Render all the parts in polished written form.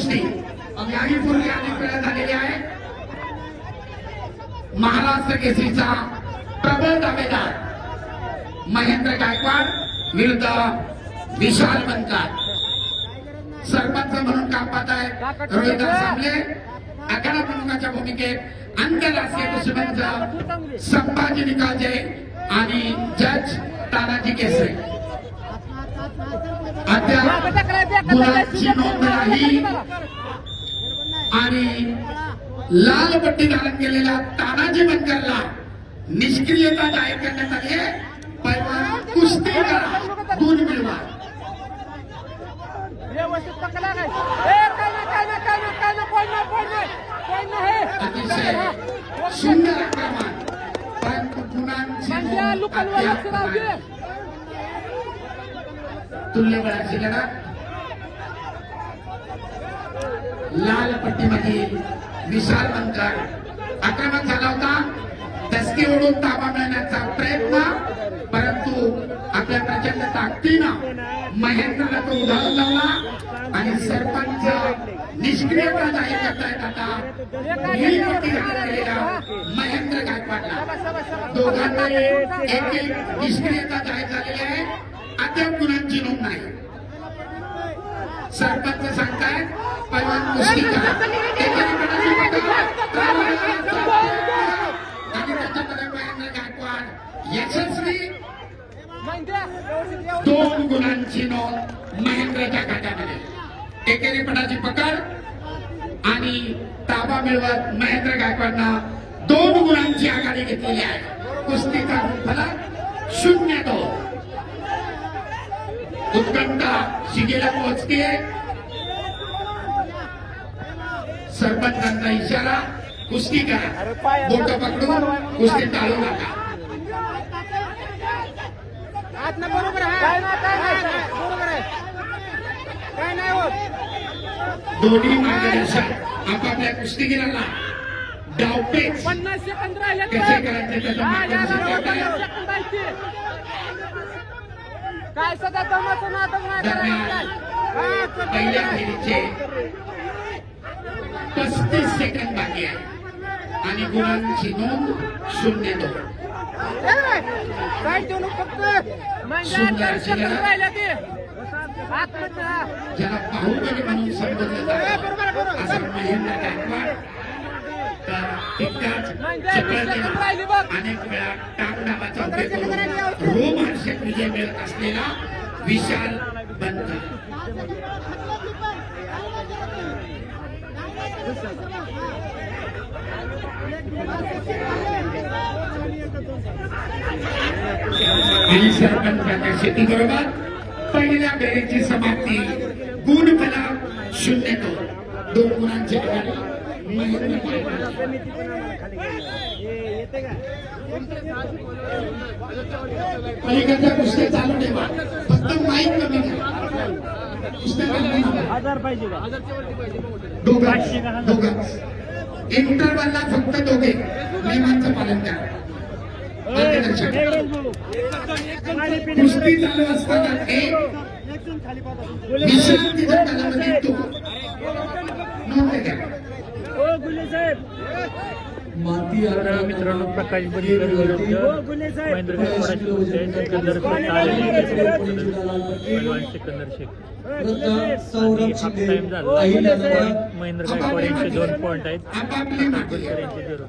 कुस्ती याही पूर्वी अनेक वेळा झालेली आहे. महाराष्ट्र केसरीचा प्रबळ दावेदार महेंद्र गायकवाड विरुद्ध विशाल बनकर. सरपंच म्हणून काम पाहत आहेत रोहिदास सामले. आखाडा प्रमुखाच्या भूमिकेत आंतरराष्ट्रीय कुस्तीपंच संभाजी निकालजे आणि जज तानाजी केसरे. अद्याप गुलाची नोंद नाही आणि लाल पट्टी धारण केलेल्या तानाजी बनकरला निष्क्रियता जाहीर करण्यात आली आहे. पैलवान कुस्ती करा, गुण मिळवा. अतिशय सुंदर आक्रमण, परंतु गुणांची तुल्यबळाची लढत. लाल पट्टीमधील विशाल बनकर आक्रमण झाला होता. दसकी ओढून ताबा मिळण्याचा प्रयत्न, परंतु आपल्या प्रचंड ताकदीनं महेंद्रला तो उधारून लावला आणि सरपंच निष्क्रियता जाहीर करतायत. आता ही पट्टी धारण केलेला महेंद्र गायकवाडला दोघांनाही एक एक निष्क्रियता जाहीर झालेली आहे. अद्याप गुणांची नोंद नाही. सरपंच सांगतायत पैलवान कुस्ती करा. आणि त्याच्यामध्ये महेंद्र गायकवाड यशस्वी. 2 गुणांची नोंद महेंद्रच्या खात्यामध्ये. एकेरीपणाची पकड आणि ताबा मिळवत महेंद्र गायकवाडनं 2 गुणांची आघाडी घेतलेली आहे. कुस्तीचा फलक 0-2. उत्कंठा शिगेला पोहोचतीये. सरपंचांचा इशारा कुस्ती करा. बोट पकडून कुस्ती टाळू नका. दोन्ही मार्गदर्शक आपापल्या कुस्तीगीराला डावपेच कसे करायचे त्याचं मार्गदर्शन करतायत. दरम्यान पहिल्या फेरीचे 35 सेकंद बाकी आहे आणि गुणांची नोंद 0-2. सुंदर अशी लढत. ज्याला बाहुबली म्हणून संबोधलं जातं असा महेंद्र गायकवाड तर तितकाच चिपळते अनेक वेळा टाकडावाचा उपयोग करून रोमहर्षक विजय मिळत असलेला विशाल बनकर. आणि सरपंचाच्या शेतीबरोबर पहिल्या फेरीची समाप्ती. गुण फलक 0-2. 2 गुणांची आघाडी महेंद्र गायकवाड. पलीकडच्या कुस्त्या चालू ठेवा, फक्त माईक कमी करा. कुस्त्या पाहिजे दोघांच. इंटरवलला फक्त दोघे नियमांचं पालन करा. कुस्ती चालू असताना एक विश्रांतीच्या कालावधीत तो नोंद घ्या. मित्रांनो प्रकाश महेंद्र सिकंदर शेख हाफ टाइम झाला. महेंद्र गायकवाड यांचे 2 पॉइंट आहेत. यांचे 0.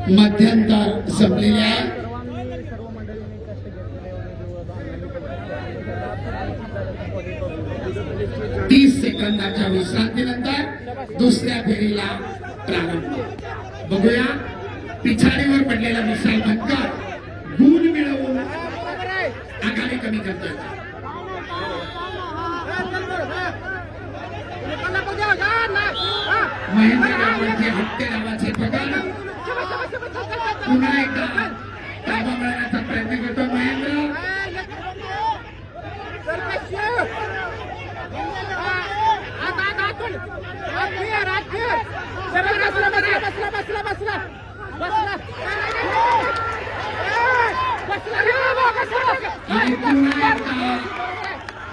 मध्यंतर संपलेले आहे. तीस सेकंदाच्या विश्रांतीनंतर दुसऱ्या फेरीला प्रारंभ. बघूया पिछाडीवर पडलेला विशाल बनकर गुण मिळवून आघाडी कमी करतोय. महेंद्र गायकवाडचे हत्ते नावाचे पकड पुन्हा एकदा ताबा मिळवण्याचा प्रयत्न करतो महेंद्र. बसला आणि पुन्हा एकदा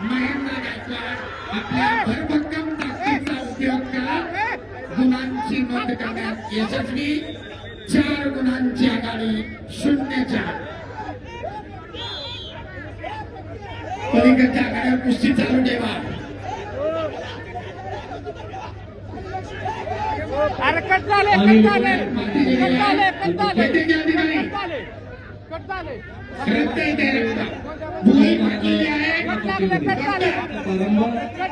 महेंद्र गायकवाड आपल्या भरभक्कम ताकदीचा उपयोग करत गुणांची नोंद करण्यात यशस्वी. 4 गुणांची आघाडी 0-4. पलीकडच्या आघाड्यावर कुस्ती चालू ठेवा. अरे कट झाले कट झाले कट झाले कट झाले बैठकीचे अधिकारी कट झाले श्रद्धे इथे रखता. भूमी मारलेली आहे. कट झाले कट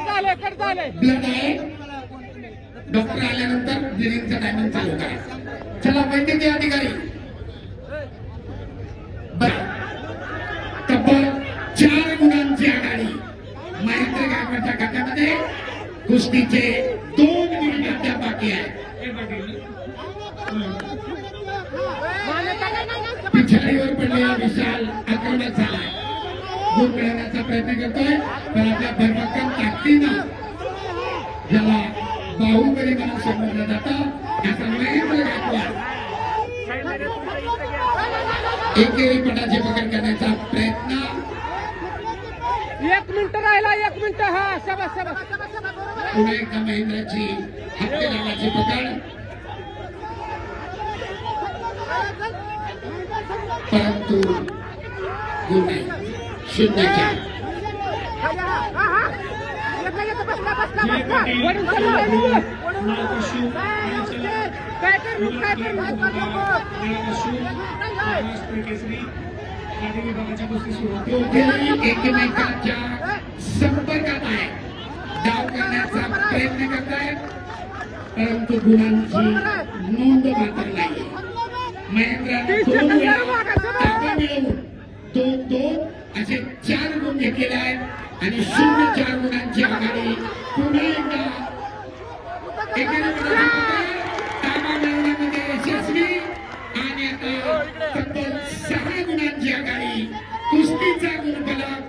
झाले कट झाले ब्लड आहे. डॉक्टर आल्यानंतर ब्लिडिंगचा टायमिंग चालू करा. चला वैद्यकीय अधिकारी. बरं, तब्बल 4 गुणांची आघाडी महेंद्र गायकवाडच्या खात्यामध्ये. कुस्तीचे 2 मिनिट अद्याप बाकी आहे. पिछाडीवर पडलेला विशाल आक्रमक झालाय. गुण मिळवण्याचा प्रयत्न करतोय पण आपल्या भरभक्कम ताकदीनं ज्याला बाहुबली म्हणून संबोधलं जातं याचा महेंद्र गायकवाड एकेरी पटाची पकड करण्याचा प्रयत्न. 1 मिनिट राहिला 1 मिनिट हा शाबास शाबास पुन्हा एकदा महेंद्राची हत्तेनामाची पकड. परंतु गुण नाही. 0-4. वरून चालू काय दोघेही एकमेकांच्या संपर्कात आहे. डाव करण्याचा प्रयत्न करतायत परंतु गुणांची नोंद मात्र नाही. महेंद्राने 2 वेळा ताबा मिळवून 2-2 असे 4 गुण घेतलेले आहेत आणि 0-4 गुणांची आघाडी. पुन्हा एकदा एकेरी पटाची ताबा मिळवण्यामध्ये यशस्वी आणि आता तब्बल 6 गुणांची आघाडी. कुस्तीचा गुणफलक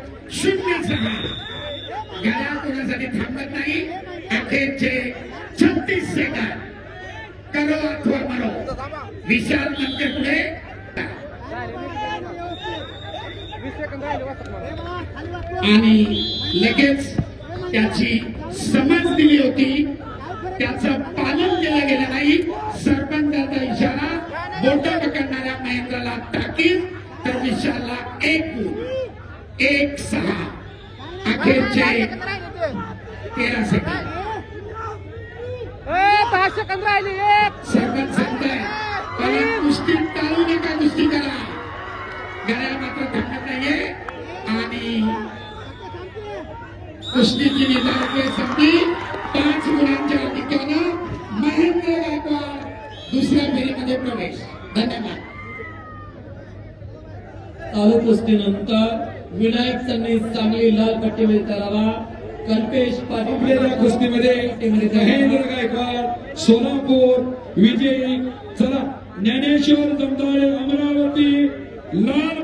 0-6. घड्याळ कोणासाठी थांबत नाही. अखेरचे 36 सेकंद. करो अथवा मरो. विशाल नंतर पुढे. 20 सेकंद राहिले वाचत आणि लगेच त्याची समज दिली होती त्याचं पालन केलं गेलं नाही. सरपंचाचा इशारा. बोटं पकडणाऱ्या महेंद्राला ताकीद तर विशालला 1 गुण. 1-6. अखेरचे 13 सेकंद. 10 सेकंद राहिले 1 सरपंच सांगताय पण कुस्ती टाळू नका. कुस्ती करा. घड्याळ मात्र थांबत नाहीये आणि कुस्तीची निकाल संपली. 5 गुणांच्या आधिक्यानं महेंद्र गायकवाड दुसऱ्या फेरीमध्ये प्रवेश. धन्यवाद. चालू कुस्तीनंतर विनायक संनी सांगली लाल पट्टीमध्ये करावा. कल्पेश पाटील कुस्तीमध्ये महेंद्र गायकवाड सोलापूर विजयी. चला ज्ञानेश्वर जमदाळे अमरावती लाल